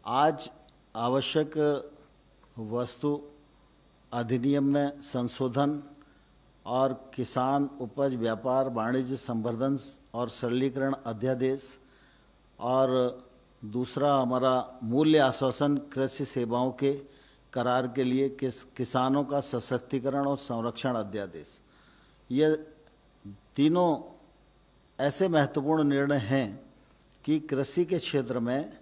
आज आवश्यक वस्तु अधिनियम में संशोधन और किसान उपज व्यापार वाणिज्य संवर्धन और सरलीकरण अध्यादेश और दूसरा हमारा मूल्य आश्वासन कृषि सेवाओं के करार के लिए किसानों का सशक्तिकरण और संरक्षण अध्यादेश, ये तीनों ऐसे महत्वपूर्ण निर्णय हैं कि कृषि के क्षेत्र में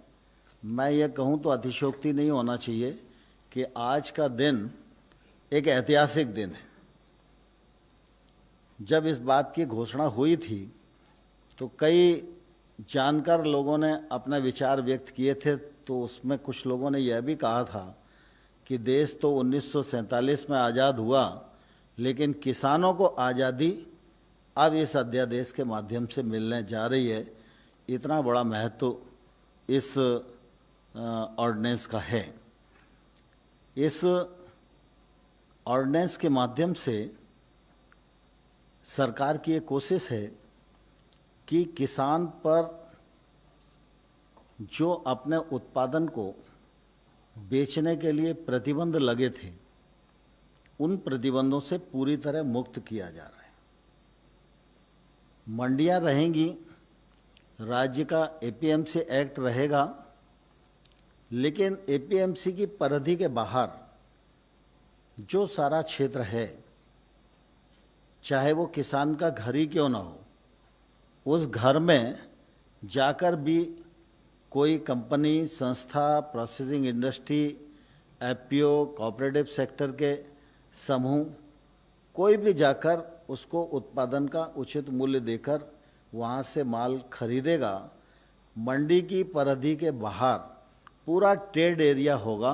मैं ये कहूँ तो अतिशयोक्ति नहीं होना चाहिए कि आज का दिन एक ऐतिहासिक दिन है। जब इस बात की घोषणा हुई थी तो कई जानकार लोगों ने अपने विचार व्यक्त किए थे, तो उसमें कुछ लोगों ने यह भी कहा था कि देश तो 1947 में आज़ाद हुआ, लेकिन किसानों को आज़ादी अब इस अध्यादेश के माध्यम से मिलने जा रही है। इतना बड़ा महत्व इस ऑर्डिनेंस का है। इस ऑर्डिनेंस के माध्यम से सरकार की ये कोशिश है कि किसान पर जो अपने उत्पादन को बेचने के लिए प्रतिबंध लगे थे, उन प्रतिबंधों से पूरी तरह मुक्त किया जा रहा है। मंडियां रहेंगी, राज्य का एपीएमसी एक्ट रहेगा, लेकिन एपीएमसी की परिधि के बाहर जो सारा क्षेत्र है, चाहे वो किसान का घर ही क्यों ना हो, उस घर में जाकर भी कोई कंपनी, संस्था, processing industry, FPO, cooperative sector के समूह, कोई भी जाकर उसको उत्पादन का उचित मूल्य देकर वहाँ से माल खरीदेगा। मंडी की परिधि के बाहर पूरा ट्रेड एरिया होगा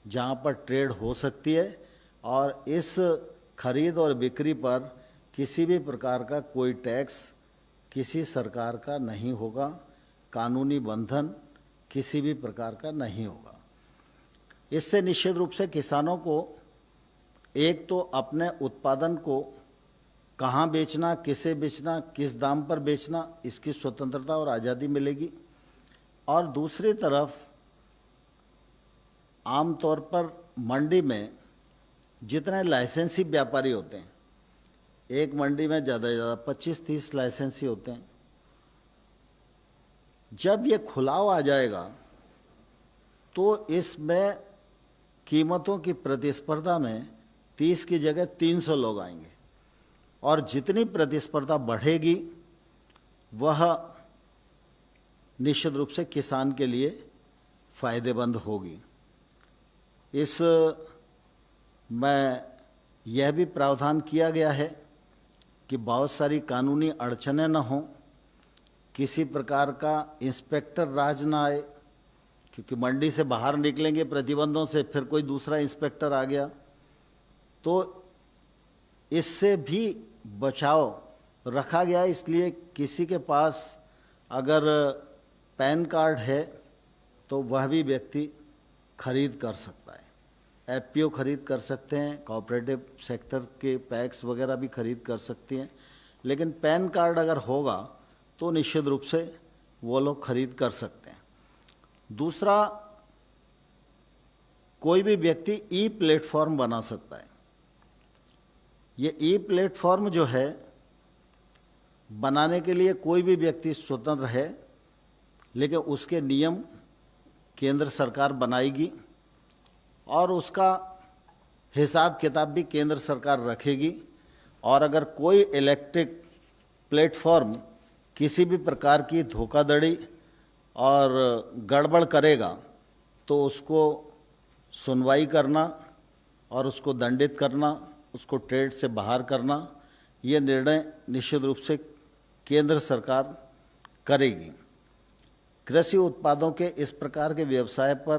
जहाँ पर ट्रेड हो सकती है, और इस खरीद और बिक्री पर किसी भी प्रकार का कोई टैक्स किसी सरकार का नहीं होगा, कानूनी बंधन किसी भी प्रकार का नहीं होगा। इससे निश्चित रूप से किसानों को एक तो अपने उत्पादन को कहाँ बेचना, किसे बेचना, किस दाम पर बेचना, इसकी स्वतंत्रता और आज़ादी मिलेगी। और दूसरी तरफ आमतौर पर मंडी में जितने लाइसेंसी व्यापारी होते हैं, एक मंडी में ज़्यादा से ज़्यादा 25-30 लाइसेंसी होते हैं। जब ये खुलाव आ जाएगा तो इसमें कीमतों की प्रतिस्पर्धा में 30 की जगह 300 लोग आएंगे, और जितनी प्रतिस्पर्धा बढ़ेगी वह निश्चित रूप से किसान के लिए फायदेमंद होगी। इस में यह भी प्रावधान किया गया है कि बहुत सारी कानूनी अड़चनें न हों, किसी प्रकार का इंस्पेक्टर राज ना आए, क्योंकि मंडी से बाहर निकलेंगे प्रतिबंधों से, फिर कोई दूसरा इंस्पेक्टर आ गया, तो इससे भी बचाव रखा गया। इसलिए किसी के पास अगर पैन कार्ड है तो वह भी व्यक्ति खरीद कर सकता है, एफपीओ खरीद कर सकते हैं, कोऑपरेटिव सेक्टर के पैक्स वगैरह भी खरीद कर सकती हैं, लेकिन पैन कार्ड अगर होगा तो निश्चित रूप से वो लोग खरीद कर सकते हैं। दूसरा, कोई भी व्यक्ति ई प्लेटफॉर्म बना सकता है। ये ई प्लेटफॉर्म जो है, बनाने के लिए कोई भी व्यक्ति स्वतंत्र है, लेकिन उसके नियम केंद्र सरकार बनाएगी और उसका हिसाब किताब भी केंद्र सरकार रखेगी। और अगर कोई इलेक्ट्रिक प्लेटफॉर्म किसी भी प्रकार की धोखाधड़ी और गड़बड़ करेगा तो उसको सुनवाई करना और उसको दंडित करना, उसको ट्रेड से बाहर करना, ये निर्णय निश्चित रूप से केंद्र सरकार करेगी। कृषि उत्पादों के इस प्रकार के व्यवसाय पर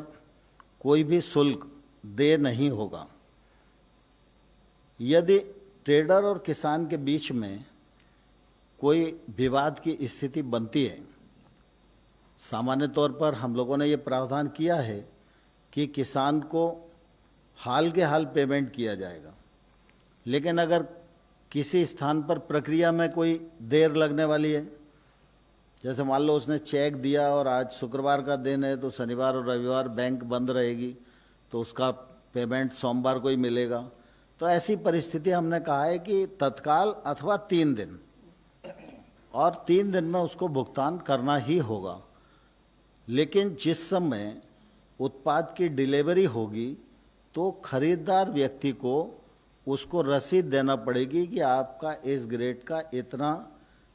कोई भी शुल्क देय नहीं होगा। यदि ट्रेडर और किसान के बीच में कोई विवाद की स्थिति बनती है, सामान्य तौर पर हम लोगों ने ये प्रावधान किया है कि किसान को हाल के हाल पेमेंट किया जाएगा, लेकिन अगर किसी स्थान पर प्रक्रिया में कोई देर लगने वाली है जैसे मान लो उसने चेक दिया और आज शुक्रवार का दिन है तो शनिवार और रविवार बैंक बंद रहेगी, तो उसका पेमेंट सोमवार को ही मिलेगा। तो ऐसी परिस्थिति हमने कहा है कि तत्काल अथवा 3 दिन, और 3 दिन में उसको भुगतान करना ही होगा। लेकिन जिस समय उत्पाद की डिलीवरी होगी तो खरीदार व्यक्ति को उसको रसीद देना पड़ेगी कि आपका इस ग्रेड का इतना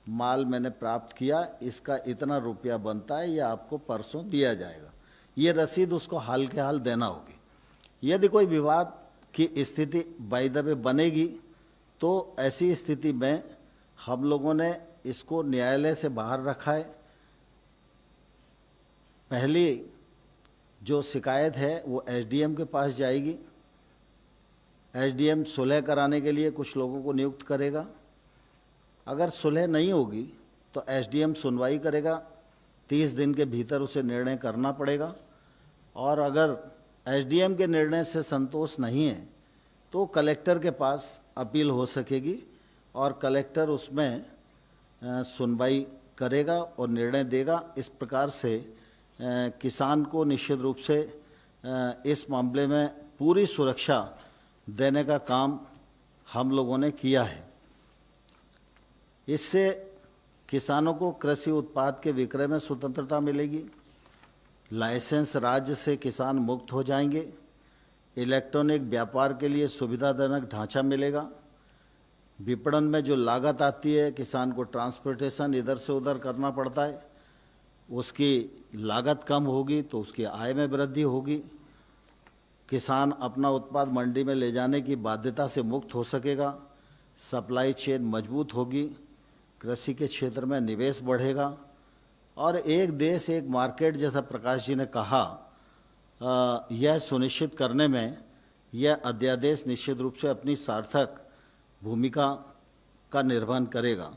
माल मैंने प्राप्त किया, इसका इतना रुपया बनता है, यह आपको परसों दिया जाएगा। ये रसीद उसको हाल के हाल देना होगी। यदि कोई विवाद की स्थिति बाय द वे बनेगी तो ऐसी स्थिति में हम लोगों ने इसको न्यायालय से बाहर रखा है। पहली जो शिकायत है वो एसडीएम के पास जाएगी। एसडीएम सुलह कराने के लिए कुछ लोगों को नियुक्त करेगा। अगर सुलह नहीं होगी तो एसडीएम सुनवाई करेगा, 30 दिन के भीतर उसे निर्णय करना पड़ेगा। और अगर एसडीएम के निर्णय से संतोष नहीं है तो कलेक्टर के पास अपील हो सकेगी और कलेक्टर उसमें सुनवाई करेगा और निर्णय देगा। इस प्रकार से किसान को निश्चित रूप से इस मामले में पूरी सुरक्षा देने का काम हम लोगों ने किया है। इससे किसानों को कृषि उत्पाद के विक्रय में स्वतंत्रता मिलेगी, लाइसेंस राज्य से किसान मुक्त हो जाएंगे, इलेक्ट्रॉनिक व्यापार के लिए सुविधाजनक ढांचा मिलेगा, विपणन में जो लागत आती है, किसान को ट्रांसपोर्टेशन इधर से उधर करना पड़ता है, उसकी लागत कम होगी तो उसकी आय में वृद्धि होगी। किसान अपना उत्पाद मंडी में ले जाने की बाध्यता से मुक्त हो सकेगा, सप्लाई चेन मजबूत होगी, कृषि के क्षेत्र में निवेश बढ़ेगा और एक देश एक मार्केट जैसा प्रकाश जी ने कहा, यह सुनिश्चित करने में यह अध्यादेश निश्चित रूप से अपनी सार्थक भूमिका का निर्वहन करेगा।